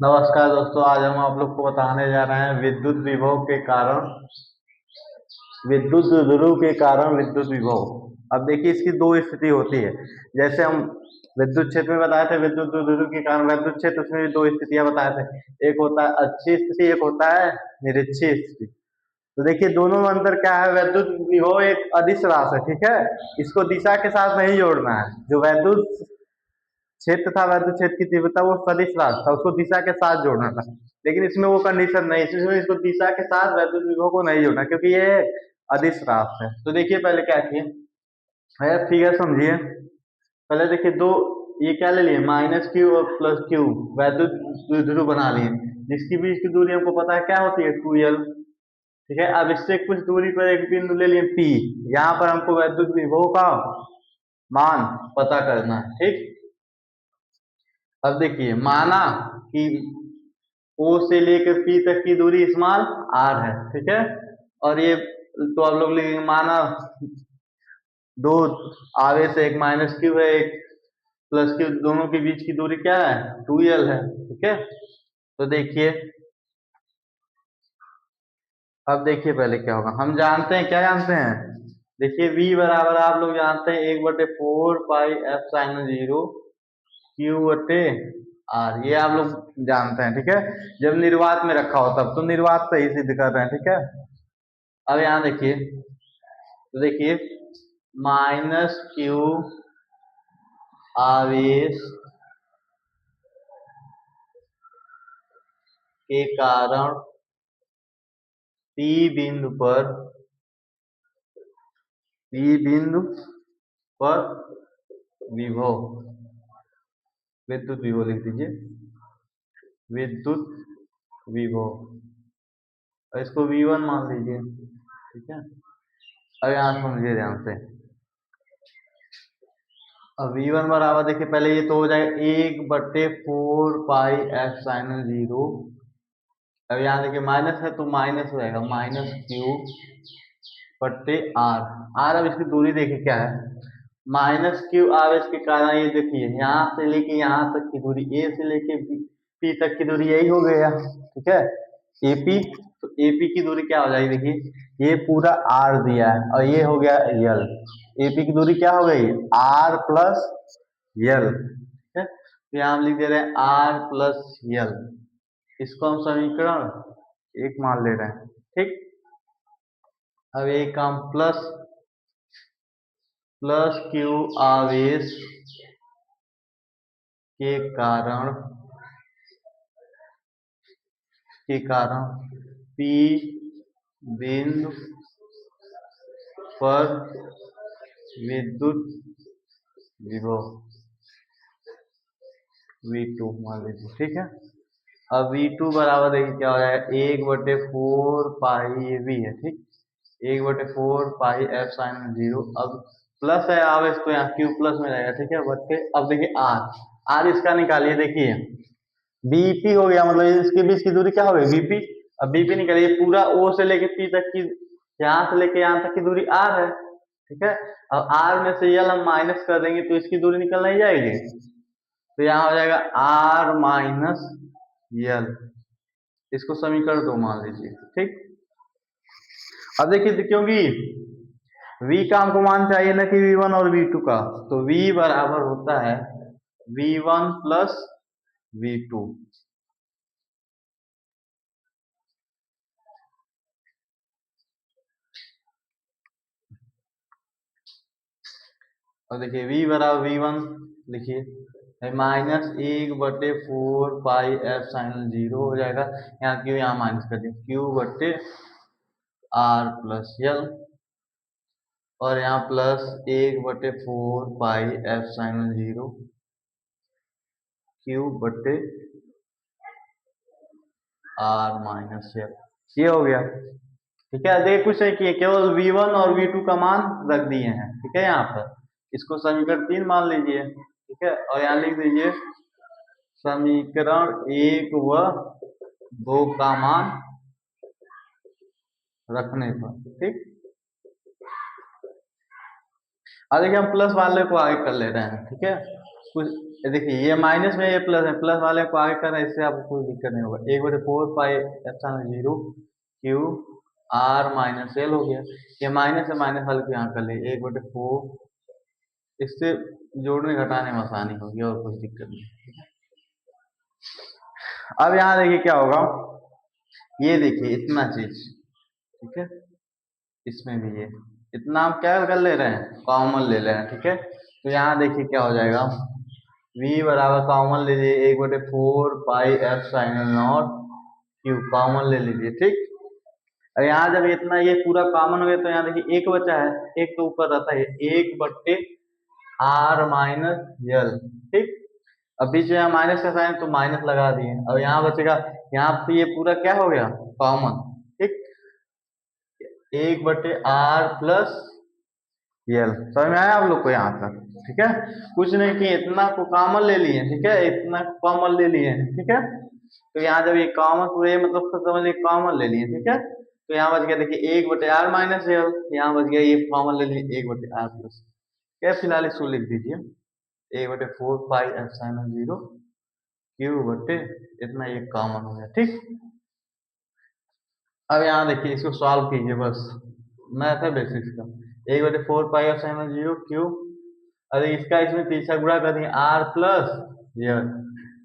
नमस्कार दोस्तों, आज हम आप लोग को बताने जा रहे हैं विद्युत ध्रुव के कारण विद्युत विभव। अब देखिए, इसकी दो स्थिति होती है। जैसे हम विद्युत क्षेत्र में बताए थे, विद्युत ध्रुव के कारण विद्युत क्षेत्र, उसमें भी दो स्थितियां बताए थे। एक होता है अच्छी स्थिति, एक होता है निरक्षीय स्थिति। तो देखिए, दोनों में अंतर क्या है। विद्युत विभव एक अदिश राशि है, ठीक है। इसको दिशा के साथ नहीं जोड़ना है। जो वैद्युत क्षेत्र था, वैद्युत क्षेत्र की तीव्रता वो सदिश राशि था, उसको दिशा के साथ जोड़ना था। लेकिन इसमें वो कंडीशन नहीं, इसमें इसको दिशा के साथ वैद्युत विभव को नहीं जोड़ना, क्योंकि ये अदिश राशि है। तो देखिए, पहले क्या किए, फिगर समझिए। पहले देखिए, दो ये क्या ले लिए, माइनस क्यू और प्लस क्यू, वैद्युत द्विध्रुव बना लिए, जिसकी बीच की दूरी हमको पता है क्या होती है, 2l। ठीक है। अब इससे कुछ दूरी पर एक बिंदु ले लिए P। यहाँ पर हमको वैद्युत विभव का मान पता करना है, ठीक। अब देखिए, माना कि O से लेकर P तक की दूरी स्मॉल r है, ठीक है। और ये तो आप लोग लिखेंगे, माना दो आवेश है, एक माइनस क्यू है, एक प्लस क्यू, दोनों के बीच की दूरी क्या है, 2l है, ठीक है। तो देखिए, अब देखिए पहले क्या होगा। हम जानते हैं, क्या जानते हैं, देखिए V बराबर आप लोग जानते हैं 1/4 पाई एप्सिलॉन 0 Q/r, ये आप लोग जानते हैं, ठीक है। जब निर्वात में रखा हो तब तो निर्वात सही सिद्ध कर रहे हैं, ठीक है। अब यहाँ देखिए, तो देखिए माइनस क्यू आवेश के कारण P बिंदु पर विभव, विद्युत विभव लिख दीजिए, विद्युत विभव, और इसको V1 मान लीजिए, ठीक है। अब यहाँ समझिए ध्यान से। अब V1 बराबर देखिए, पहले ये तो हो जाएगा 1/4 पाई एप्सिलॉन 0। अब यहाँ देखिए माइनस है तो माइनस हो जाएगा, माइनस क्यू बट्टे आर। अब इसकी दूरी देखिए क्या है, माइनस क्यू आवेश के कारण ये देखिए यहाँ से लेके यहाँ तक की दूरी, ए से लेके पी तक की दूरी यही हो गया, ठीक है, एपी। तो एपी की दूरी क्या हो जाएगी, देखिए ये पूरा आर दिया है और ये हो गया यल। एपी की दूरी क्या हो गई, आर प्लस यल, ठीक है। तो यहाँ हम लिख दे रहे हैं आर प्लस यल। इसको हम समीकरण एक मान ले रहे हैं, ठीक। अब एक काम प्लस क्यू आवेश के कारण P बिंदु पर विद्युत विभव V2 मान लीजिए, ठीक है। अब V2 बराबर देखिए क्या हो जाएगा, 1/4 पाई, ये भी है, ठीक, 1/4 पाई एप्सिलॉन 0। अब प्लस है आवेश तो यहाँ Q प्लस में रहेगा, ठीक है, बट्टे। अब देखिए R इसका निकालिए, देखिए बीपी हो गया, मतलब इसके बीच की दूरी क्या हो गई, बीपी। अब बीपी निकालिए, पूरा O से लेके P तक की, यहाँ से लेके यहाँ तक की दूरी R है, ठीक है। अब R में से यल हम माइनस कर देंगे तो इसकी दूरी निकल नहीं जाएगी। तो यहाँ हो जाएगा R माइनस यल, इसको समीकरण 2 मान लीजिए, ठीक। अब देखिए, क्योंकि V का हमको मान चाहिए ना कि V1 और V2 का, तो V बराबर होता है V1 प्लस V2। और देखिए V बराबर V1 लिखिए, -1/4 पाई एप्सिलॉन 0 हो जाएगा। यहाँ क्यू यहाँ माइनस कर दिए, Q/R प्लस यल, और यहाँ plus 1/4 pi epsilon 0 Q/R minus यल, ये हो गया, ठीक है। देखिए कुछ नहीं किए, केवल V1 और V2 का मान रख दिए हैं, ठीक है। यहाँ पर इसको समीकरण 3 मान लीजिए, ठीक है, और यहाँ लिख दीजिए समीकरण 1 व 2 का मान रखने पर, ठीक। अब देखिए, हम प्लस वाले को आगे कर ले रहे हैं, ठीक है। कुछ ये देखिए ये माइनस में ये प्लस है, प्लस वाले को आगे करना है, इससे आपको कोई दिक्कत नहीं होगा। 1/4 pi epsilon 0 Q R minus L हो गया। ये माइनस है, माइनस वाले को यहाँ कर ले 1/4, इससे जोड़ने घटाने में आसानी होगी और कुछ दिक्कत नहीं। अब यहाँ देखिए क्या होगा, ये देखिए इतना चीज, ठीक है, इसमें भी ये इतना हम क्या कर ले रहे हैं, कॉमन ले ले रहे हैं, ठीक है। तो यहाँ देखिए क्या हो जाएगा, v बराबर कॉमन ले लीजिए 1/4 पाई एप्सिलॉन 0 क्यू, कॉमन ले लीजिए, ठीक। और यहाँ जब इतना ये पूरा कॉमन हो गया तो यहाँ देखिए एक बचा है, एक तो ऊपर रहता है 1/r माइनस यल, ठीक। अब बीच में माइनस का साइन तो माइनस लगा दिए, अब यहाँ बचेगा, यहाँ पे ये पूरा क्या हो गया, कॉमन, ठीक। 1/r प्लस यल, समझ में आया आप लोग को यहाँ तक, ठीक है। कुछ नहीं किए, इतना को कॉमन ले लिए, ठीक है, इतना कॉमन ले लिए, ठीक है। तो यहाँ जब ये कॉमन पूरे मतलब समझ लिए कॉमन ले लिए, ठीक है। तो यहाँ बच गया देखिए 1/r माइनस यल, यहाँ बच गया ये कॉमन ले लिए 1/r प्लस, क्या फिलहाल इसको लिख दीजिए 1/4 पाई एप्सिलॉन 0 क्यू बटे इतना, ये कॉमन हो गया, ठीक। अब यहाँ देखिए इसको सॉल्व कीजिए, बस मैथ है बेसिक्स का। 1/4 पाई एप्सिलॉन 0 क्यू, अरे इसका इसमें पीछा गुणा कर दिए आर प्लस यल,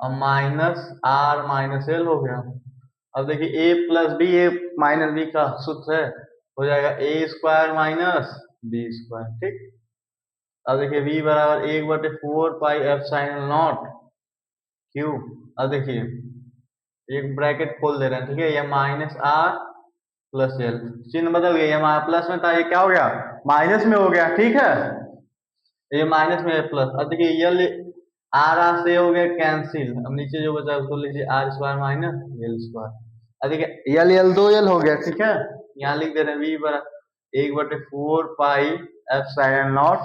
और माइनस आर माइनस एल हो गया। अब देखिए ए प्लस बी, ए माइनस बी का सूत्र है, हो जाएगा ए स्क्वायर माइनस बी स्क्वायर, ठीक। अब देखिए v बराबर 1/4 पाई एप्सिलॉन 0 क्यू, अब देखिए एक ब्रैकेट खोल दे रहे हैं, ठीक है, ये माइनस आर प्लस एल, चिन्ह बदल गया, ये प्लस में था, ये क्या हो गया, माइनस में हो गया, ठीक है, ये माइनस में है प्लस। अब देखिए यल आर आर से हो गया कैंसिल, अब नीचे जो बचा उसको लीजिए r square minus l square. अब देखिए यल यल दो यल हो गया, ठीक है, यहाँ लिख दे रहे हैं v बराबर 1/4 पाई एप्सिलॉन 0,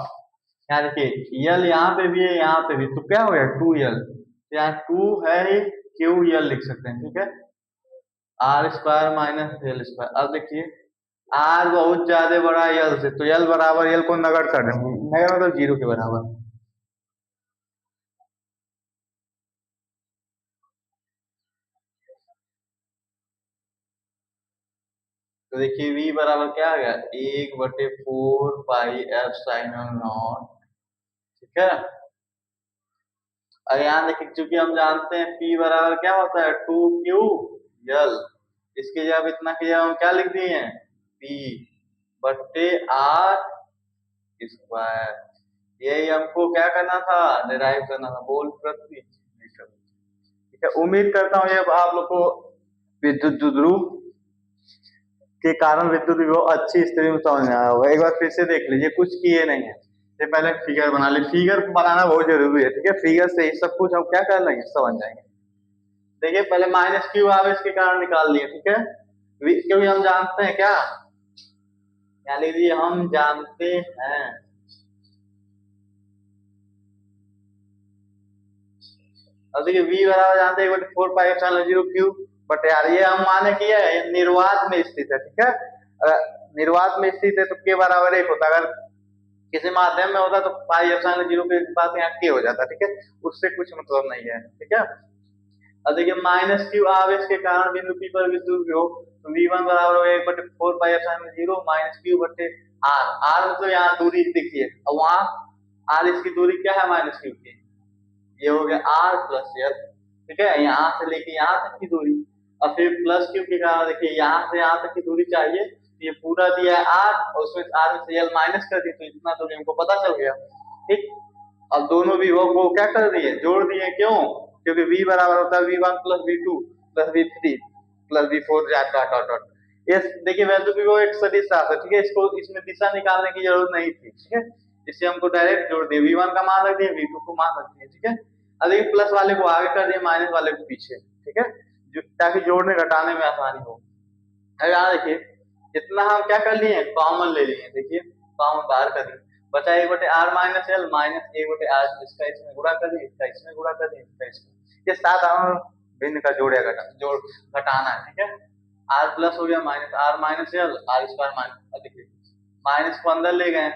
यहाँ देखिए यल यहाँ पे भी है, यहाँ पे भी, तो क्या हो गया 2 यल, यहाँ 2 है ही, क्यू यल लिख सकते हैं, ठीक है, r square minus l square. अब देखिए आर बहुत ज्यादा बड़ा है यल से, तो यल बराबर यल को नगड़ कर देंगे, नगड़ मतलब 0 के बराबर। तो देखिए v बराबर क्या आ गया 1/4 पाई एप्सिलॉन 0, ठीक है। और यहाँ देखिए चूंकि हम जानते हैं p बराबर क्या होता है 2q यल, इसके जब इतना किया हम क्या लिख दिए हैं p/r स्क्वायर, यही हमको क्या करना था, डिराइव करना था, बोल प्रति मीटर, ठीक है। उम्मीद करता हूँ ये आप लोग को विद्युत ध्रुव के कारण विद्युत विभव अच्छी स्थिति में समझ में आया होगा। एक बार फिर से देख लीजिए, कुछ किए नहीं है, ये पहले फिगर बना ली, फिगर बनाना बहुत जरूरी है, ठीक है, फिगर से ही सब कुछ हम क्या कर लेंगे, समझ जाएंगे। देखिए पहले माइनस क्यू आवेश के कारण निकाल लिए, ठीक है, क्योंकि हम जानते हैं क्या, क्या लीजिए हम जानते हैं, अब देखिए v बराबर जानते हैं 1/4 पाई एप्सिलॉन 0 क्यू बटे आर, ये हम माने कि है निर्वात में स्थित है, ठीक है। निर्वात में स्थित है तो k बराबर 1 होता है, अगर किसी माध्यम में होता तो पाई एप्सिलॉन 0 के पास यहाँ k हो जाता, ठीक है, उससे कुछ मतलब नहीं है, ठीक है। अब देखिए माइनस क्यू आवेश के कारण बिंदु P पर विद्युत विभव, तो v1 बराबर हो 1/4 पाई एप्सिलॉन 0 माइनस क्यू बटे आर, आर मतलब यहाँ दूरी देखिए, अब वहां आर इसकी दूरी क्या है माइनस क्यू की, ये हो गया आर प्लस यल, ठीक है, यहाँ से लेके यहाँ तक की दूरी, और फिर प्लस क्यू के कारण देखिए यहाँ से यहाँ तक की दूरी चाहिए, ये पूरा दिया है आर, और उसमें आर में से यल माइनस कर दिए, तो इतना दूरी हमको पता चल गया, ठीक। अब दोनों विभव को क्या कर दिए, जोड़ दिए, क्यों, क्योंकि v बराबर होता है v1 plus v2 plus v3 plus v4 dot dot dot. ये देखिए वैद्युत विभव एक सदिश राशि है, ठीक है, इसको इसमें दिशा निकालने की जरूरत नहीं थी, ठीक है, इससे हमको डायरेक्ट जोड़ दिए, v1 का मान रख दिए, v2 को मान रख दिए, ठीक है। अब देखिए प्लस वाले को आगे कर दिए, माइनस वाले को पीछे, ठीक है, ताकि जोड़ने घटाने में आसानी हो। अब यहाँ देखिए इतना हम क्या कर लिए, कॉमन ले लिए, देखिए कॉमन बाहर कर दिए, बचा 1/r minus L minus 1/r, इसका इसमें गुणा कर दिए, इसका इसमें गुणा कर दिए, इसका इसमें, ये साथ हम भिन्न का जोड़ घटाना है, ठीक है। r प्लस हो गया minus r minus L, r square minus, देखिए माइनस को अंदर ले गए